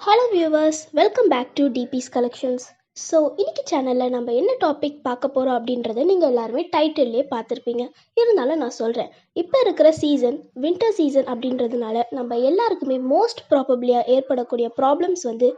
Hello viewers, welcome back to DB's collections. So இன்னைக்கு சேனலில் நம்ம என்ன டாபிக் பார்க்க போகிறோம் அப்படின்றத நீங்கள் எல்லாருமே டைட்டில்லே பார்த்துருப்பீங்க. இருந்தாலும் நான் சொல்கிறேன், இப்போ இருக்கிற சீசன் வின்டர் சீசன் அப்படின்றதுனால நம்ம எல்லாருக்குமே மோஸ்ட் ப்ராபப்ளியாக ஏற்படக்கூடிய ப்ராப்ளம்ஸ் வந்து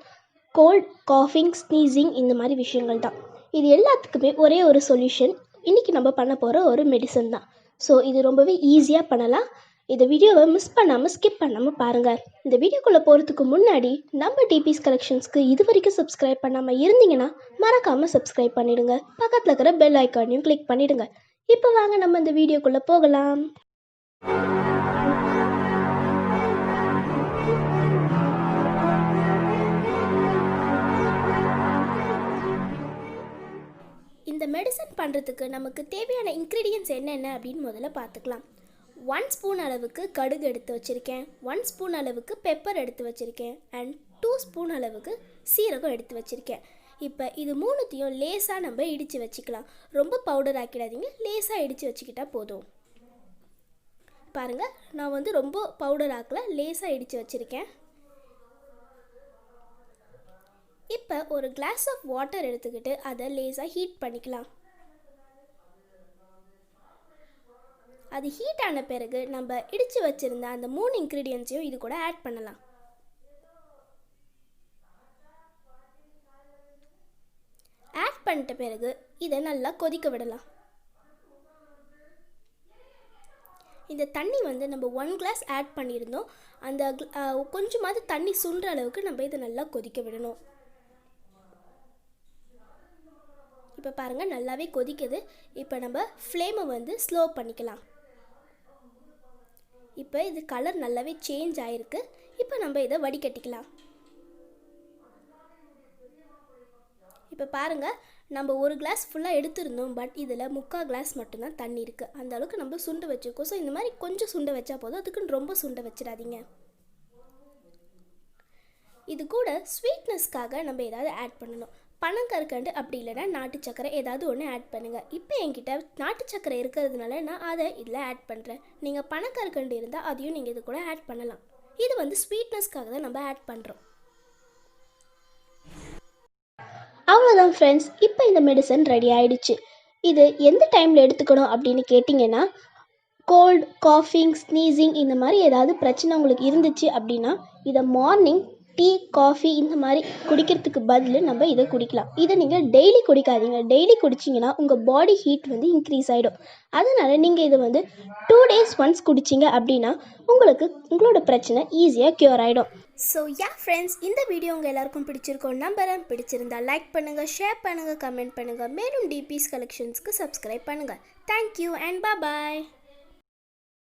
கோல்ட், காஃபிங், ஸ்னீசிங் இந்த மாதிரி விஷயங்கள் தான். இது எல்லாத்துக்குமே ஒரே ஒரு சொல்யூஷன் இன்றைக்கி நம்ம பண்ண போகிற ஒரு மெடிசன் தான். ஸோ இது ரொம்பவே ஈஸியாக பண்ணலாம். இந்த வீடியோவை மிஸ் பண்ணாமல் ஸ்கிப் பண்ணாமல் பாருங்கள். இந்த வீடியோக்குள்ளே போகிறதுக்கு முன்னாடி நம்ம டிபிஸ் கலெக்ஷன்ஸ்க்கு இது வரைக்கும் சப்ஸ்கிரைப் பண்ணாமல் இருந்தீங்கன்னா மறக்காமல் சப்ஸ்கிரைப் பண்ணிவிடுங்க. பக்கத்தில் இருக்கிற பெல் ஐக்கானையும் கிளிக் பண்ணிவிடுங்க. இப்போ வாங்க நம்ம இந்த வீடியோக்குள்ளே போகலாம். இந்த மெடிசன் பண்ணுறதுக்கு நமக்கு தேவையான இன்க்ரீடியன்ட்ஸ் என்னென்ன அப்படின்னு முதல்ல பார்த்துக்கலாம். 1 ஸ்பூன் அளவுக்கு கடுகு எடுத்து வச்சுருக்கேன், 1 ஸ்பூன் அளவுக்கு பெப்பர் எடுத்து வச்சுருக்கேன், அண்ட் 2 ஸ்பூன் அளவுக்கு சீரகம் எடுத்து வச்சுருக்கேன். இப்போ இது மூணுத்தையும் லேசாக நம்ம இடித்து வச்சுக்கலாம். ரொம்ப பவுடர் ஆக்கிடாதீங்க, லேசாக இடித்து வச்சுக்கிட்டால் போதும். பாருங்கள், நான் வந்து ரொம்ப பவுடர் ஆக்கல, லேசாக இடித்து வச்சுருக்கேன். இப்போ ஒரு கிளாஸ் ஆஃப் வாட்டர் எடுத்துக்கிட்டு அதை லேசாக ஹீட் பண்ணிக்கலாம். அது ஹீட் ஆன பிறகு நம்ம இடித்து வச்சுருந்த அந்த 3 இன்க்ரீடியன்ட்ஸையும் இது கூட ஆட் பண்ணலாம். ஆட் பண்ணிட்ட பிறகு இதை நல்லா கொதிக்க விடலாம். இந்த தண்ணி வந்து நம்ம 1 கிளாஸ் ஆட் பண்ணியிருந்தோம். அந்த கொஞ்சமாவது தண்ணி சுண்டுற அளவுக்கு நம்ம இதை நல்லா கொதிக்க விடணும். இப்போ பாருங்கள், நல்லாவே கொதிக்குது. இப்போ நம்ம ஃப்ளேமை வந்து ஸ்லோ பண்ணிக்கலாம். இப்போ இது கலர் நல்லாவே சேஞ்ச் ஆகிருக்கு. இப்போ நம்ம இதை வடிகட்டிக்கலாம். இப்போ பாருங்கள், நம்ம ஒரு கிளாஸ் ஃபுல்லாக எடுத்துருந்தோம், பட் இதில் 3/4 கிளாஸ் மட்டும்தான் தண்ணி இருக்குது. அந்த அளவுக்கு நம்ம சுண்டை வச்சுருக்கோம். ஸோ இந்த மாதிரி கொஞ்சம் சுண்டை வச்சா போதும், அதுக்குன்னு ரொம்ப சுண்டை வச்சிடாதீங்க. இது கூட ஸ்வீட்னஸ்க்காக நம்ம ஏதாவது ஆட் பண்ணணும். பனங்கற்கண்டு அப்படி இல்லைன்னா நாட்டு சக்கரை ஏதாவது ஒன்று ஆட் பண்ணுங்கள். இப்போ என்கிட்ட நாட்டு சக்கரை இருக்கிறதுனால நான் அதை இதில் ஆட் பண்ணுறேன். நீங்கள் பனங்கற்கண்டு இருந்தால் அதையும் நீங்கள் இது கூட ஆட் பண்ணலாம். இது வந்து ஸ்வீட்னஸ்க்காக தான் நம்ம ஆட் பண்ணுறோம். அவ்வளோதான் ஃப்ரெண்ட்ஸ், இப்போ இந்த மெடிசன் ரெடி ஆகிடுச்சு. இது எந்த டைமில் எடுத்துக்கணும் அப்படின்னு கேட்டிங்கன்னா, கோல்டு, காஃபிங், ஸ்னீசிங் இந்த மாதிரி ஏதாவது பிரச்சனை உங்களுக்கு இருந்துச்சு அப்படின்னா இதை மார்னிங் டீ, காஃபி இந்த மாதிரி குடிக்கிறதுக்கு பதில் நம்ம இதை குடிக்கலாம். இதை நீங்கள் டெய்லி குடிக்காதீங்க. டெய்லி குடிச்சிங்கன்னா உங்கள் பாடி ஹீட் வந்து இன்க்ரீஸ் ஆகிடும். அதனால் நீங்கள் இதை வந்து 2 days ஒன்ஸ் குடிச்சிங்க அப்படின்னா உங்களோட பிரச்சனை ஈஸியாக க்யூர் ஆகிடும். ஸோ ஃப்ரெண்ட்ஸ், இந்த வீடியோ உங்கள் எல்லாருக்கும் பிடிச்சிருக்கோம் நம்புறேன். பிடிச்சிருந்தா லைக் பண்ணுங்கள், ஷேர் பண்ணுங்கள், கமெண்ட் பண்ணுங்கள். மேலும் டிபிஸ் கலெக்ஷன்ஸ்க்கு சப்ஸ்கிரைப் பண்ணுங்கள். Thank you and bye.